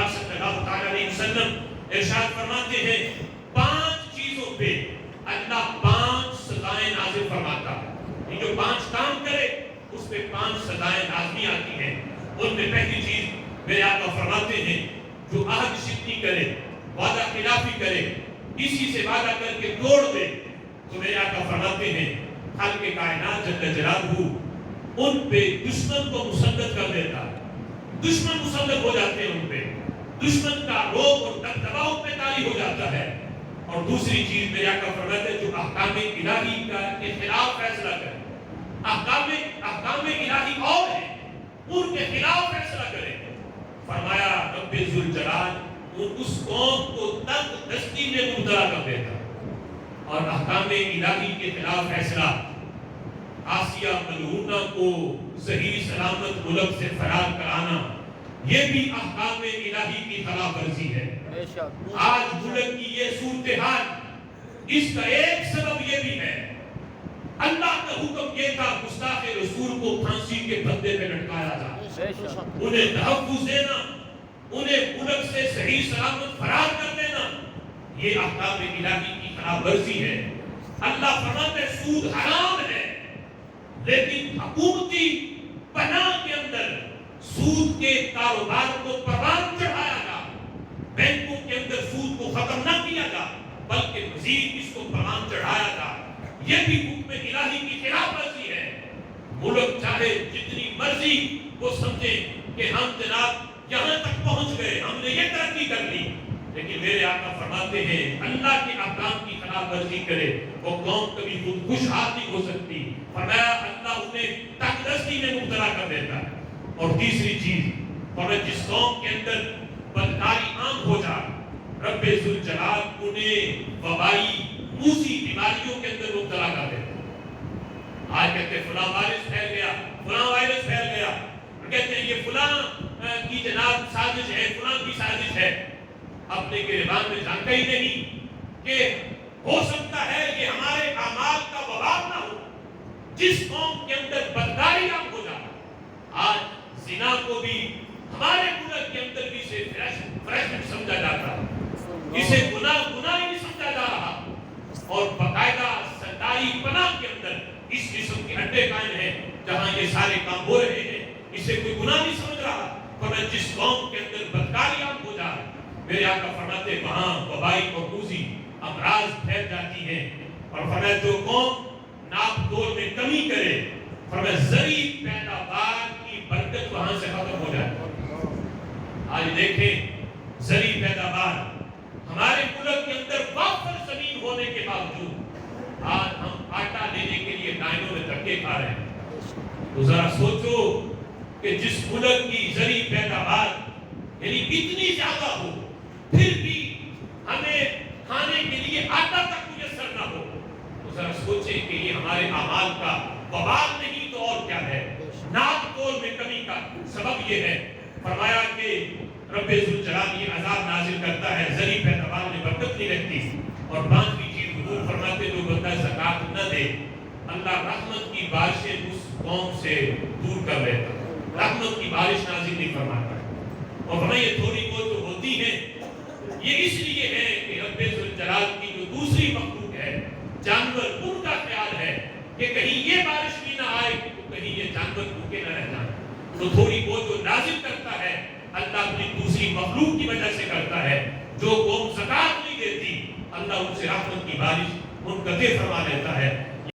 پاک صلی اللہ تعالی علیہ وسلم ارشاد فرماتے ہیں 5 چیزوں پہ اللہ 5 سزائیں نازل فرماتا ہے۔ یہ جو 5 کام کرے اس پہ 5 سزائیں لازمی آتی ہیں۔ ان میں پہلی چیز میرے آقا فرماتے ہیں جو عہد شکنی کرے، وعدہ خلافی کرے، کسی سے وعدہ کر کے توڑ دے، تو میرے آقا فرماتے ہیں خالق کائنات جل جلالہ ان پہ دشمن کو مسلط کر دیتا ہے۔ دشمن مسلط ہو جاتے ہیں ان پہ، دشمن کا روب اور دبدبا ان پہ طاری ہو جاتا ہے۔ اور دوسری چیز میرے آقا فرماتے ہیں جو احکام الہی کا کے خلاف فیصلہ کرے، احکام الہی اور ہیں ان کے خلاف فیصلہ کرے، فرمایا رب ذوالجلال اس قوم کو تنگ دستی میں مبتلا کر دیتا ہے۔ اور احکام الہی کے خلاف فیصلہ، آسیہ ملعونہ کو صحیح سلامت ملک سے فرار کرانا، یہ بھی احکام الہی کی خلاف ورزی ہے۔ آج ملک کی یہ صورتحال، اس کا ایک سبب یہ بھی ہے، اللہ کا حکم یہ تھا گستاخ رسول کو پھانسی کے پھندے پہ لٹکایا جائے، انہیں تحفظ دینا، انہیں ملک سے صحیح سلامت فرار کر دینا، یہ احکام الہی کی خلاف ورزی ہے۔ اللہ فرماتے ہیں سود حرام ہے، لیکن حکومتی پناہ کے اندر سود کے کاروبار کو پروان چڑھایا گا، بینکوں کے اندر سود کو ختم نہ کیا گا بلکہ مزید اس کو پروان چڑھایا گا، یہ بھی حکم الہی کی خلاف ورزی ہے۔ ملک چاہے جتنی مرضی وہ سمجھے کہ ہم جناب یہاں تک پہنچ گئے، ہم نے یہ ترقی کر لی، لیکن میرے آقا فرماتے ہیں اللہ کے احکام کی خلاف ورزی کرے وہ قوم کبھی خود خوشحال نہیں ہو سکتی۔ فرمایا اللہ انہیں تنگ دستی میں مبتلا کر دیتا ہے۔ اور تیسری چیز، فرمایا جس قوم کے اندر بدکاری عام ہو جائے رب ذوالجلال انہیں وبائی موسی بیماریوں کے اندر مبتلا کر دیتا ہے۔ آج کہتے ہیں فلاں وائرس پھیل گیا، فلاں وائرس پھیل گیا، اور کہتے ہیں یہ فلاں کی جناب سازش ہے، فلاں کی سازش ہے، اپنے گریبان میں جانتا ہی نہیں کہ ہو سکتا ہے یہ ہمارے اعمال کا وبال نہ ہو۔ جس قوم کے اندر بدکاری عام ہو جائے، آج زنا کو بھی ہمارے ملک کے اندر بھی سے فریش سمجھا جاتا ہے، اسے گناہ ہی نہیں سمجھا جا رہا، اور باقاعدہ سرکاری پناہ کے اندر اس قسم کے اڈے قائم ہیں جہاں یہ سارے کام ہو رہے ہیں، اسے کوئی گناہ نہیں سمجھ رہا۔ فرمایا جس قوم کے اندر بدکاری عام ہو جائے میرے آقا فرماتے وہاں وبائی اور موذی امراض پھیل جاتی ہیں۔ اور فرمایا جو قوم ناپ تول میں کمی کرے، فرمایا زرعی پیداوار کی برکت وہاں سے ختم ہو جاتی ہے۔ آج دیکھیں زرعی پیداوار ہمارے ملک کے اندر وافر زمین ہونے کے باوجود آج ہم آٹا لینے کے لیے لائنوں میں دھکے کھا رہے ہیں۔ تو ذرا سوچو کہ جس ملک کی زرعی پیداوار یعنی اتنی زیادہ ہو پھر بھی ہمیں کھانے کے لیے آٹا تک میسر نہ ہو، تو ذرا سوچیں کہ یہ ہمارے اعمال کا وبال نہیں تو اور کیا ہے۔ ناپ تول میں کمی کا سبب یہ ہے۔ فرمایا کہ رب ذوالجلال یہ عذاب نازل کرتا ہے، زرعی پیداوار میں برکت نہیں رہتی۔ اور 5ویں چیز حضور فرماتے جو بندہ زکات نہ دے اللہ رحمت کی بارشیں اس قوم سے دور کر دیتا ہے، رحمت کی بارش نازل نہیں فرماتا۔ اور ہمیں یہ تھوڑی بہت جو ہوتی ہے یہ اس لیے ہے کہ رب ذوالجلال کی جو دوسری مخلوق ہے جانور، ان کا خیال ہے کہ کہیں یہ بارش بھی نہ آئے تو کہیں یہ جانور بھوکے نہ رہ جائیں، تو تھوڑی بہت جو نازل کرتا ہے اللہ اپنی دوسری مخلوق کی وجہ سے کرتا ہے۔ جو قوم زکات نہیں دیتی اللہ ان سے رحمت کی بارش منقطع فرما لیتا ہے۔